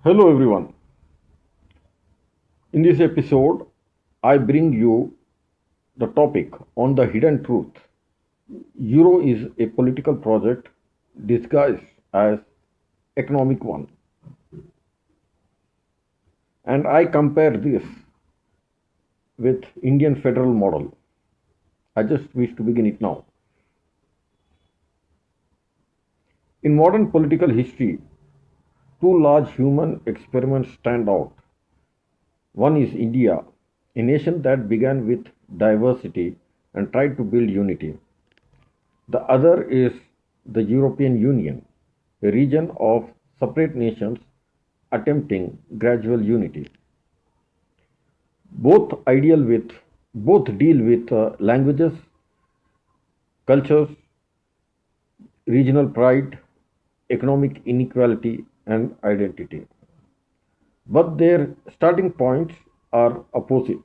Hello everyone. In this episode, I bring you the topic on the hidden truth. Euro is a political project disguised as economic one. And I compare this with Indian federal model. I just wish to begin it now. In modern political history, two large human experiments stand out. One is India, a nation that began with diversity and tried to build unity. The other is the European Union, a region of separate nations attempting gradual unity. Both ideal with both deal with languages, cultures, regional pride, economic inequality, and identity. But their starting points are opposite,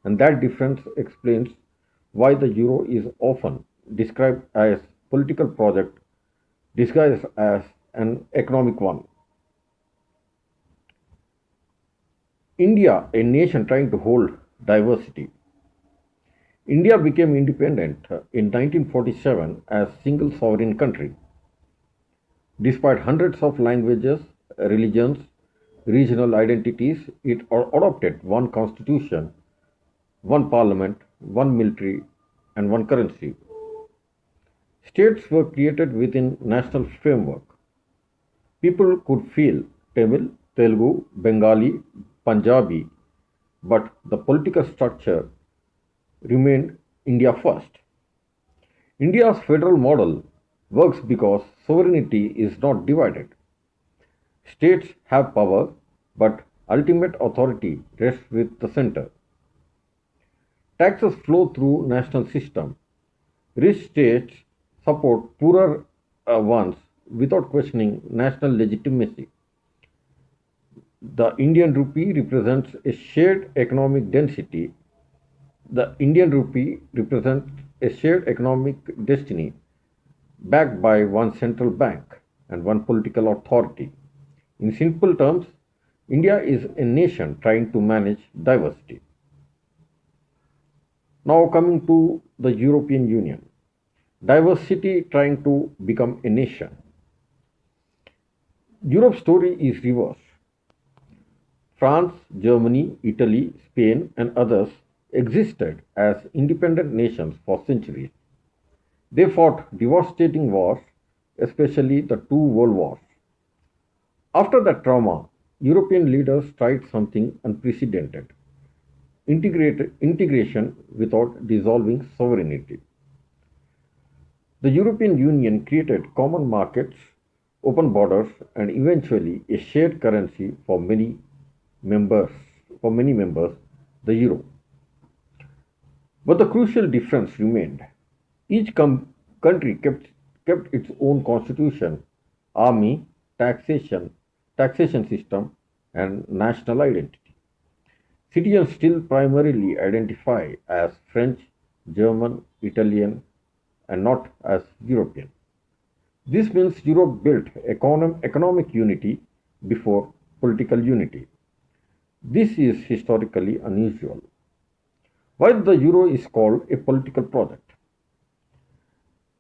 and that difference explains why the euro is often described as political project disguised as an economic one. India, a nation trying to hold diversity. India became independent in 1947 as single sovereign country. Despite hundreds of languages, religions, regional identities, it adopted one constitution, one parliament, one military, and one currency. States were created within national framework. People could feel Tamil, Telugu, Bengali, Punjabi, but the political structure remained India first. India's federal model works because sovereignty is not divided. States have power, but ultimate authority rests with the center. Taxes flow through national system. Rich states support poorer ones without questioning national legitimacy. The Indian rupee represents a shared economic density. The Indian rupee represents a shared economic destiny backed by one central bank and one political authority. In simple terms, India is a nation trying to manage diversity. Now, coming to the European Union, diversity trying to become a nation. Europe's story is reversed. France, Germany, Italy, Spain, and others existed as independent nations for centuries. They fought devastating wars, especially the two world wars. After that trauma, European leaders tried something unprecedented: integration without dissolving sovereignty. The European Union created common markets, open borders, and eventually a shared currency members, for many members, the euro. But the crucial difference remained. Each country kept its own constitution, army, taxation, taxation system, and national identity. Citizens still primarily identify as French, German, Italian, and not as European. This means Europe built economic unity before political unity. This is historically unusual. Why the euro is called a political project?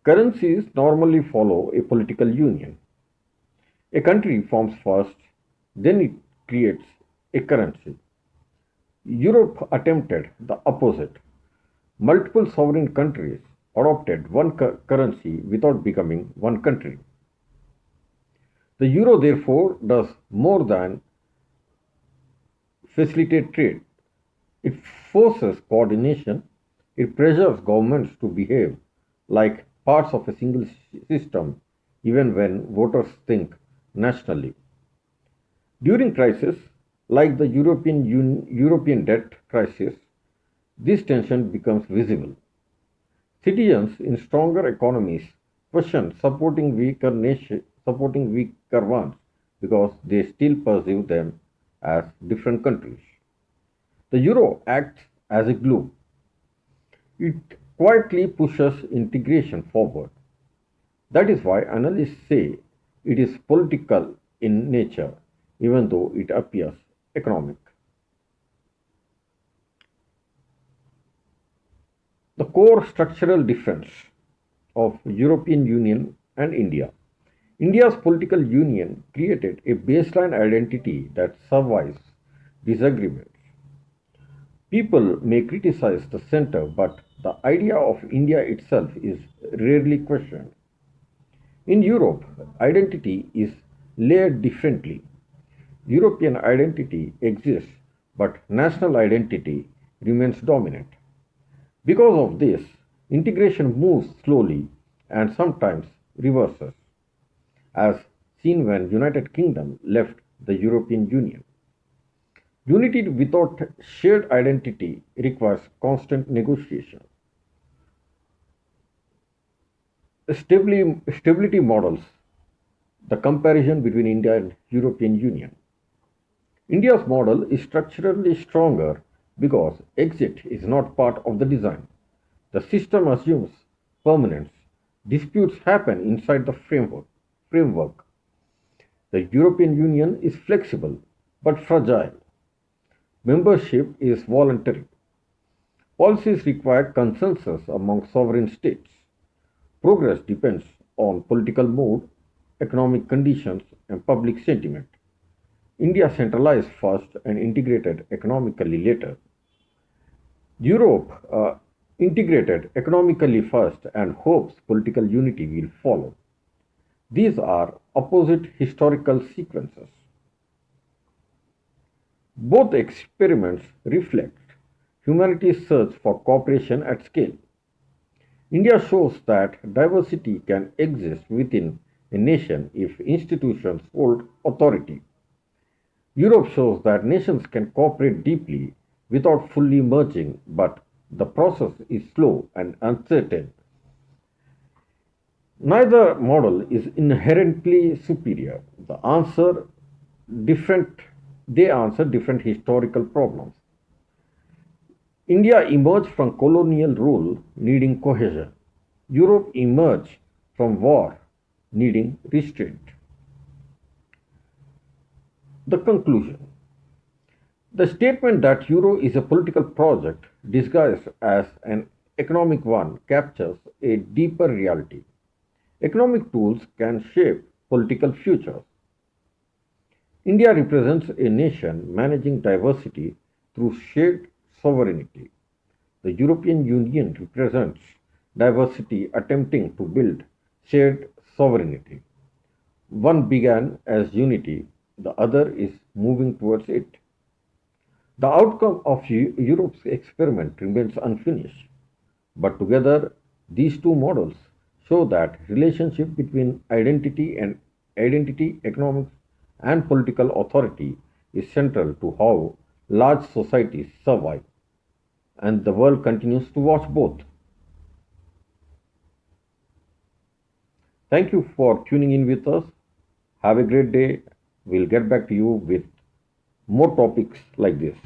Currencies normally follow a political union. A country forms first, then it creates a currency. Europe attempted the opposite. Multiple sovereign countries adopted one currency without becoming one country. The euro, therefore, does more than facilitate trade. It forces coordination. It pressures governments to behave like parts of a single system, even when voters think nationally. During crisis, like the European debt crisis, this tension becomes visible. Citizens in stronger economies question supporting weaker ones because they still perceive them as different countries. The euro acts as a glue. It quietly pushes integration forward. That is why analysts say it is political in nature. even though it appears economic. The core structural difference of European Union and India. India's political union created a baseline identity that survives disagreements. People may criticize the center, but the idea of India itself is rarely questioned. In Europe, identity is layered differently. European identity exists, but national identity remains dominant. Because of this, integration moves slowly and sometimes reverses, as seen when United Kingdom left the European Union. Unity without shared identity requires constant negotiation. Stability models the comparison between India and European Union. India's model is structurally stronger because exit is not part of the design. The system assumes permanence. Disputes happen inside the framework. The European Union is flexible but fragile. Membership is voluntary. Policies require consensus among sovereign states. Progress depends on political mood, economic conditions, and public sentiment. India centralized first and integrated economically later. Europe integrated economically first and hopes political unity will follow. These are opposite historical sequences. Both experiments reflect humanity's search for cooperation at scale. India shows that diversity can exist within a nation if institutions hold authority. Europe shows that nations can cooperate deeply without fully merging, but the process is slow and uncertain. Neither model is inherently superior. Different, they answer different historical problems. India emerged from colonial rule needing cohesion. Europe emerged from war needing restraint. The conclusion. The statement that euro is a political project disguised as an economic one captures a deeper reality. Economic tools can shape political futures. India represents a nation managing diversity through shared sovereignty. The European Union represents diversity attempting to build shared sovereignty. One began as unity, the other is moving towards it. The outcome of Europe's experiment remains unfinished, but together these two models show that relationship between identity, economics, and political authority is central to how large societies survive, and the world continues to watch both. Thank you for tuning in with us. Have a great day. We'll get back to you with more topics like this.